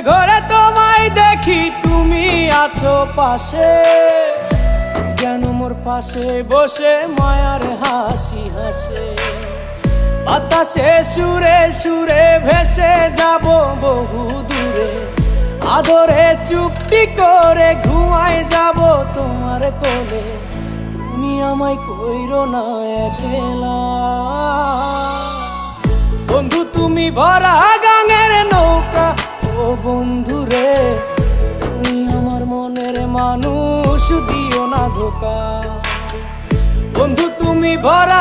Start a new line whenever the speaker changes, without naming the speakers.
স্বপ্নের ঘরে তোমায় দেখি তুমি আছো পাশে, যেন মোর পাশে বসে মায়ার হাসি হাসে। বাতাসে সুরে সুরে ভেসে যাব বহু দূরে, আদরে চুপটি করে ঘুমায় যাব তোমার কোলে। তুমি আমায় কইরো না একলা বন্ধু, তুমি ভরা গাঙের নৌকা। ও বন্ধু রে, তুমি আমার মনের মানুষ, দিও না ধোকা। বন্ধু তুমি ভরা